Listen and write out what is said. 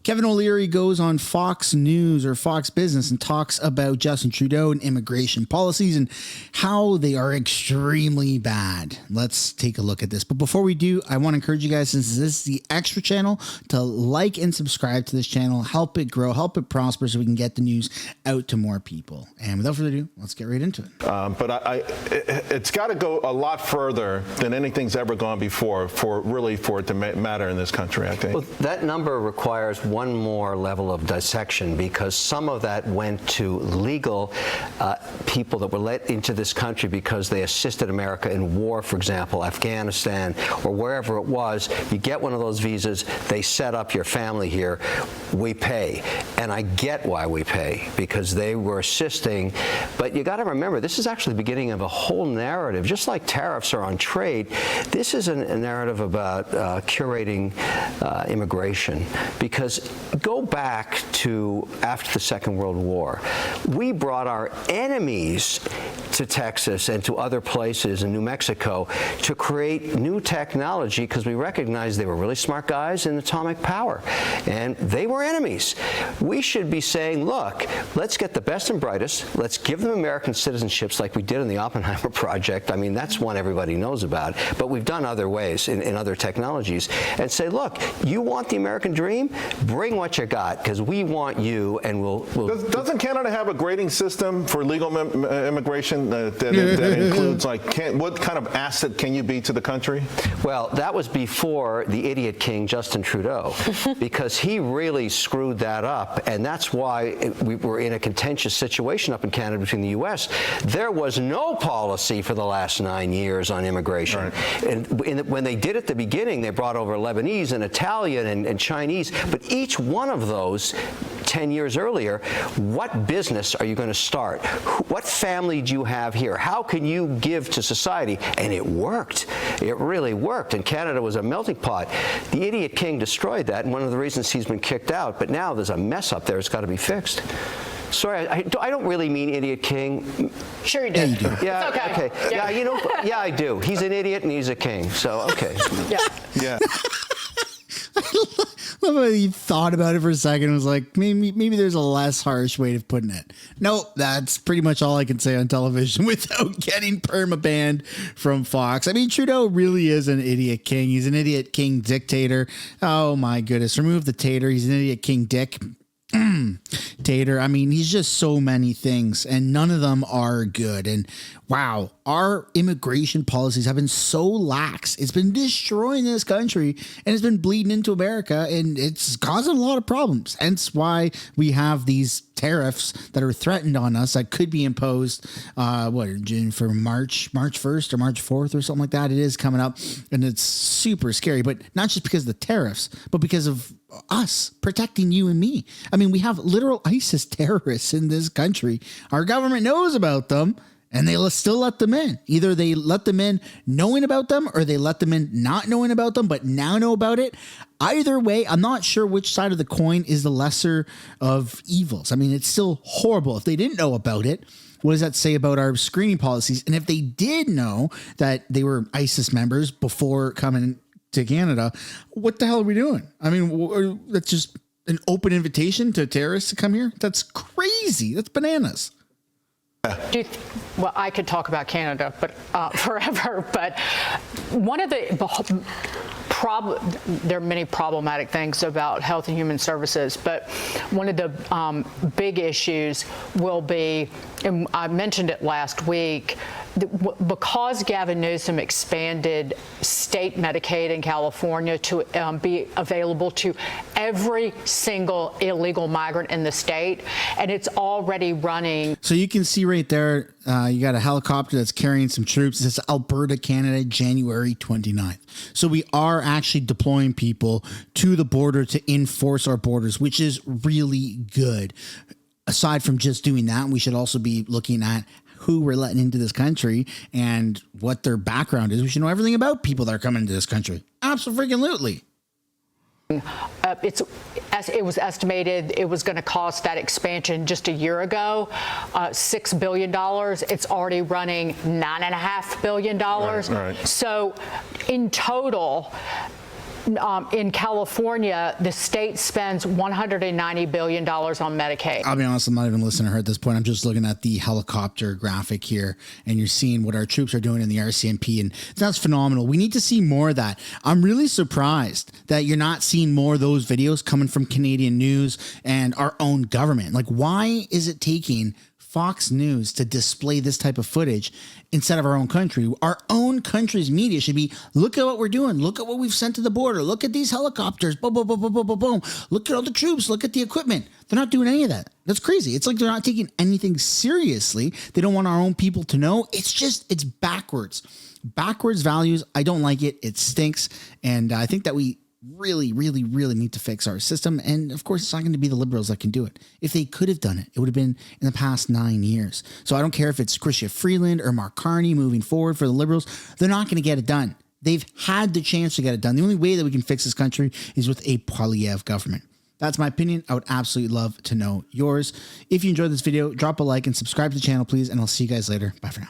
Kevin O'Leary goes on Fox News or Fox Business and talks about Justin Trudeau and immigration policies and how they are extremely bad. Let's take a look at this. But before we do, I want to encourage you guys, since this is the extra channel, to like and subscribe to this channel. Help it grow, help it prosper so we can get the news out to more people. And without further ado, let's get right into it. But it's got to go a lot further than anything's ever gone before for it to matter in this country, I think. Well, that number requires one more level of dissection, because some of that went to legal people that were let into this country because they assisted America in war, for example, Afghanistan or wherever it was. You get one of those visas, they set up your family here, we pay. And I get why we pay, because they were assisting. But you got to remember, this is actually the beginning of a whole narrative. Just like tariffs are on trade, this is a narrative about curating immigration. Because go back to after the Second World War. We brought our enemies to Texas and to other places in New Mexico to create new technology, because we recognized they were really smart guys in atomic power, and they were enemies. We should be saying, look, let's get the best and brightest, let's give them American citizenships like we did in the Oppenheimer project. I mean, that's one everybody knows about, but we've done other ways in other technologies, and say, look, you want the American dream? Bring what you got, because we want you, and we'll Doesn't Canada have a grading system for legal immigration that includes, like, what kind of asset can you be to the country? Well, that was before the idiot king, Justin Trudeau, because he really screwed that up, and that's why we were in a contentious situation up in Canada between the U.S. There was no policy for the last 9 years on immigration. Right. And when they did at the beginning, they brought over Lebanese and Italian and Chinese, but each one of those 10 years earlier, what business are you going to start? What family do you have here? How can you give to society? And it worked. It really worked. And Canada was a melting pot. The idiot king destroyed that, and one of the reasons he's been kicked out. But now there's a mess up there. It's got to be fixed. Sorry, I don't really mean idiot king. Sure you do. Yeah, you do. Yeah, it's okay. Yeah, you know, yeah, I do. He's an idiot and he's a king. So, okay. Yeah. Yeah. I love how you thought about it for a second and was like, maybe there's a less harsh way of putting it. No, that's pretty much all I can say on television without getting perma-banned from Fox. I mean, Trudeau really is an idiot king. He's an idiot king dictator. Oh my goodness. Remove the tater. He's an idiot king dick. Tater. I mean, he's just so many things, and none of them are good. And wow, our immigration policies have been so lax. It's been destroying this country, and it's been bleeding into America, and it's causing a lot of problems. Hence why we have these tariffs that are threatened on us that could be imposed for March 1st or March 4th or something like that. It is coming up, and it's super scary, but not just because of the tariffs, but because of us protecting you and me. I mean, we have literal ISIS terrorists in this country. Our government knows about them, and they still let them in. Either they let them in knowing about them, or they let them in not knowing about them, but now know about it. Either way, I'm not sure which side of the coin is the lesser of evils. I mean, it's still horrible. If they didn't know about it, what does that say about our screening policies? And if they did know that they were ISIS members before coming to Canada, what the hell are we doing? I mean, that's just an open invitation to terrorists to come here. That's crazy. That's bananas. Well, I could talk about Canada, but forever. But one of the there are many problematic things about Health and Human Services, but one of the big issues will be, and I mentioned it last week, because Gavin Newsom expanded state Medicaid in California to be available to every single illegal migrant in the state, and it's already running. So you can see right there, you got a helicopter that's carrying some troops. It says Alberta, Canada, January 29th. So we are actually deploying people to the border to enforce our borders, which is really good. Aside from just doing that, we should also be looking at who we're letting into this country and what their background is. We should know everything about people that are coming into this country. Absolutely. It was estimated it was going to cost that expansion just a year ago $6 billion. It's already running $9.5 billion. Right. So in total, in California, the state spends $190 billion on Medicaid. I'll be honest, I'm not even listening to her at this point. I'm just looking at the helicopter graphic here, and you're seeing what our troops are doing in the RCMP, and that's phenomenal. We need to see more of that. I'm really surprised that you're not seeing more of those videos coming from Canadian news and our own government. Like, why is it taking Fox News to display this type of footage instead of our own country? Our own country's media should be, look at what we're doing. Look at what we've sent to the border. Look at these helicopters. Boom, boom, boom, boom, boom, boom, boom. Look at all the troops. Look at the equipment. They're not doing any of that. That's crazy. It's like they're not taking anything seriously. They don't want our own people to know. It's backwards. Backwards values. I don't like it. It stinks. And I think that we really, really, really need to fix our system. And of course, it's not going to be the Liberals that can do it. If they could have done it, it would have been in the past 9 years. So I don't care if it's Chrystia Freeland or Mark Carney moving forward for the Liberals. They're not going to get it done. They've had the chance to get it done. The only way that we can fix this country is with a Poilievre government. That's my opinion. I would absolutely love to know yours. If you enjoyed this video, drop a like and subscribe to the channel, please. And I'll see you guys later. Bye for now.